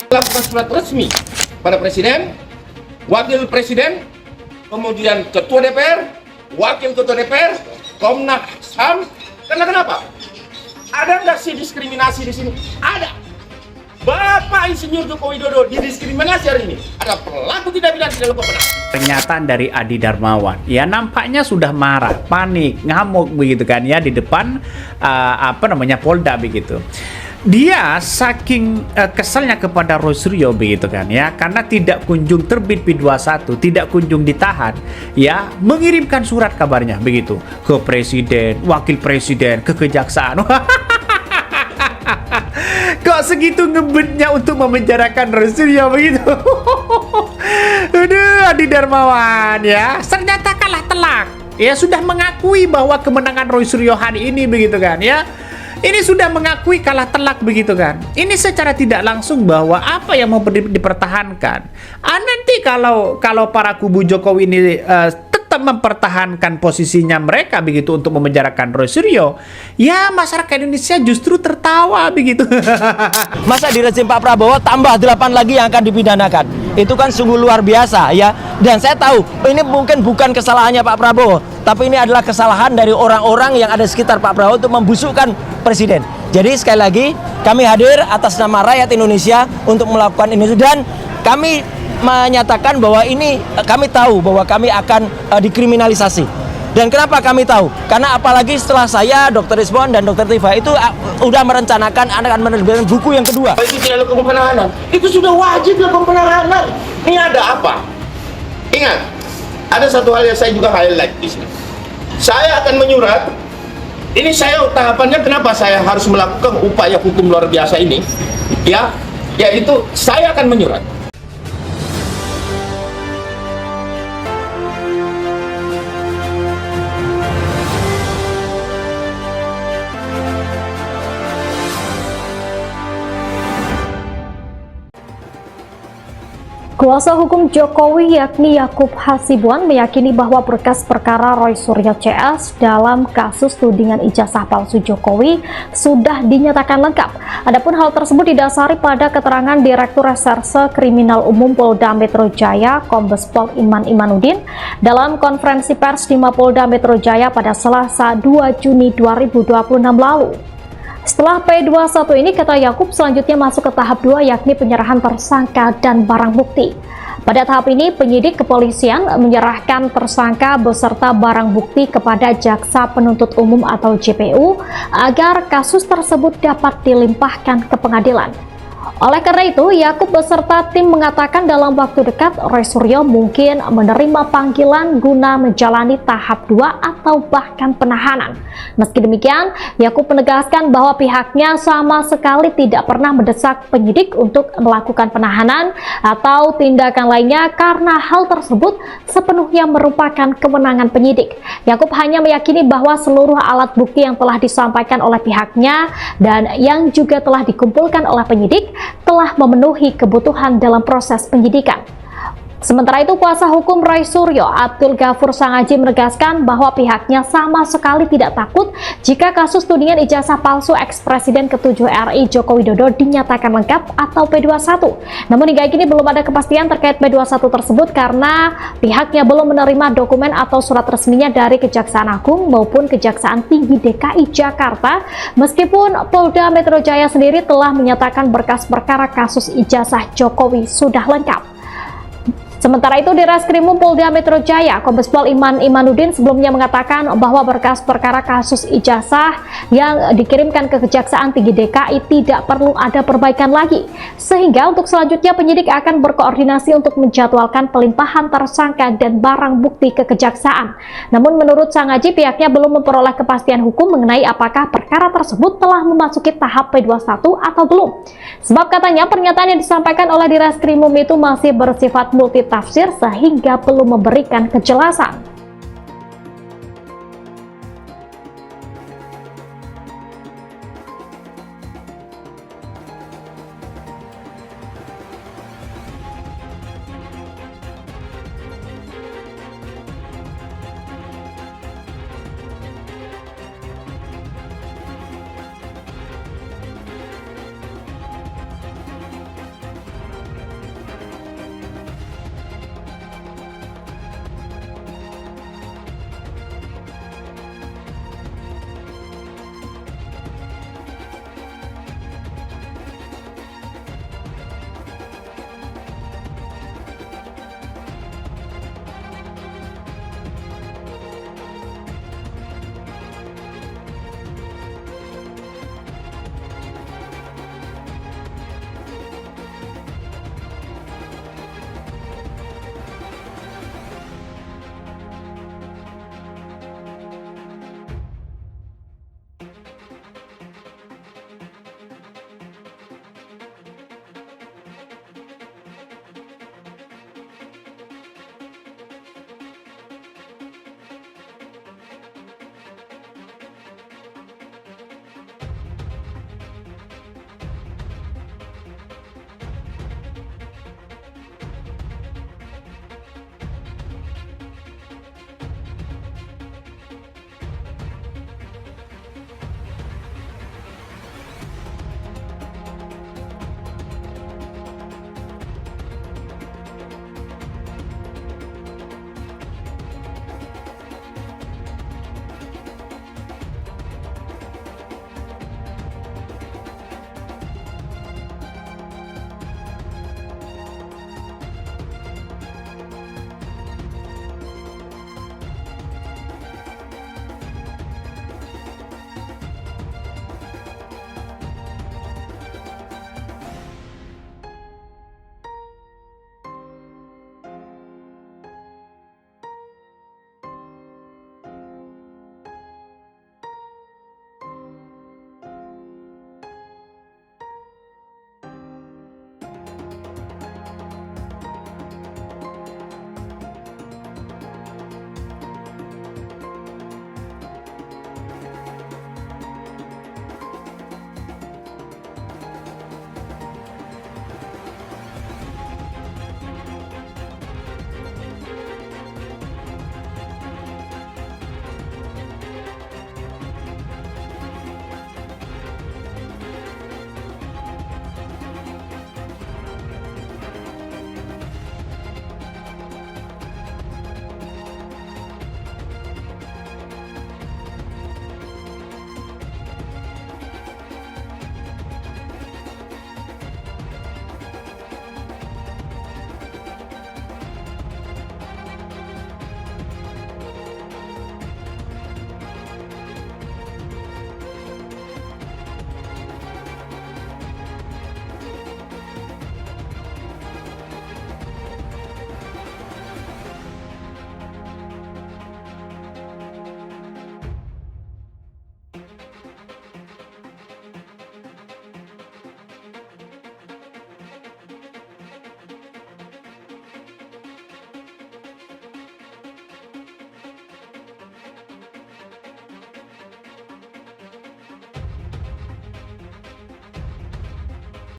Lakukan surat resmi pada Presiden, Wakil Presiden, kemudian Ketua DPR, Wakil Ketua DPR, Komnas HAM. Karena kenapa? Ada nggak sih diskriminasi di sini? Ada. Bapak Insinyur Joko Widodo didiskriminasi hari ini. Ada pelaku tindak pidana tidak bersalah. Pernyataan dari Adi Darmawan, ya nampaknya sudah marah, panik, ngamuk begitu kan ya di depan Polda begitu. Dia saking kesalnya kepada Roy Suryo begitu kan ya, karena tidak kunjung terbit P21, tidak kunjung ditahan, ya mengirimkan surat kabarnya begitu ke Presiden, Wakil Presiden, ke Kejaksaan. Kok segitu ngebetnya untuk memenjarakan Roy Suryo begitu? Aduh, Adi Darmawan ya, ternyata kalah telak. Ya sudah mengakui bahwa kemenangan Roy Suryo hari ini begitu kan ya. Ini sudah mengakui kalah telak begitu kan. Ini secara tidak langsung bahwa apa yang mau dipertahankan. Nanti kalau para kubu Jokowi ini tetap mempertahankan posisinya mereka begitu untuk memenjarakan Roy Suryo, ya masyarakat Indonesia justru tertawa begitu. Masa di rezim Pak Prabowo tambah 8 lagi yang akan dipidanakan. Itu kan sungguh luar biasa ya. Dan saya tahu ini mungkin bukan kesalahannya Pak Prabowo, tapi ini adalah kesalahan dari orang-orang yang ada di sekitar Pak Prabowo untuk membusukkan Presiden. Jadi sekali lagi kami hadir atas nama rakyat Indonesia untuk melakukan ini, dan kami menyatakan bahwa ini kami tahu bahwa kami akan dikriminalisasi. Dan kenapa kami tahu? Karena apalagi setelah saya, Dr. Rizwan dan Dr. Tifa itu udah merencanakan akan menerbitkan buku yang kedua. Itu tidak lakukan penahanan. Itu sudah wajib lakukan penahanan. Ini ada apa? Ingat, ada satu hal yang saya juga highlight di sini. Saya akan menyurat. Ini saya tahapannya kenapa saya harus melakukan upaya hukum luar biasa ini? Ya, yaitu saya akan menyurat. Kuasa hukum Jokowi yakni Yakub Hasibuan meyakini bahwa berkas perkara Roy Suryo CS dalam kasus tudingan ijazah palsu Jokowi sudah dinyatakan lengkap. Adapun hal tersebut didasari pada keterangan Direktur Reserse Kriminal Umum Polda Metro Jaya Kombes Pol Iman Imanudin dalam konferensi pers di Mapolda Metro Jaya pada Selasa 2 Juni 2026 lalu. Setelah P21 ini, kata Yakub, selanjutnya masuk ke tahap 2 yakni penyerahan tersangka dan barang bukti. Pada tahap ini, penyidik kepolisian menyerahkan tersangka beserta barang bukti kepada Jaksa Penuntut Umum atau JPU agar kasus tersebut dapat dilimpahkan ke pengadilan. Oleh karena itu, Yakub beserta tim mengatakan dalam waktu dekat Roy Suryo mungkin menerima panggilan guna menjalani tahap 2 atau bahkan penahanan. Meski demikian, Yakub menegaskan bahwa pihaknya sama sekali tidak pernah mendesak penyidik untuk melakukan penahanan atau tindakan lainnya karena hal tersebut sepenuhnya merupakan kewenangan penyidik. Yakub hanya meyakini bahwa seluruh alat bukti yang telah disampaikan oleh pihaknya dan yang juga telah dikumpulkan oleh penyidik telah memenuhi kebutuhan dalam proses penyidikan. Sementara itu, kuasa hukum Roy Suryo, Abdul Ghafur Sangaji, menegaskan bahwa pihaknya sama sekali tidak takut jika kasus tudingan ijazah palsu ex-presiden ke-7 RI Joko Widodo dinyatakan lengkap atau P21. Namun hingga kini belum ada kepastian terkait P21 tersebut karena pihaknya belum menerima dokumen atau surat resminya dari Kejaksaan Agung maupun Kejaksaan Tinggi DKI Jakarta, meskipun Polda Metro Jaya sendiri telah menyatakan berkas perkara kasus ijazah Jokowi sudah lengkap. Sementara itu, di Reskrimum Polda Metro Jaya, Kombes Pol Iman Imanudin sebelumnya mengatakan bahwa berkas perkara kasus ijazah yang dikirimkan ke Kejaksaan Tinggi DKI tidak perlu ada perbaikan lagi. Sehingga untuk selanjutnya penyidik akan berkoordinasi untuk menjadwalkan pelimpahan tersangka dan barang bukti ke Kejaksaan. Namun menurut Sangaji, pihaknya belum memperoleh kepastian hukum mengenai apakah perkara tersebut telah memasuki tahap P21 atau belum. Sebab katanya pernyataan yang disampaikan oleh di Reskrimum itu masih bersifat multitafsir sehingga belum memberikan kejelasan.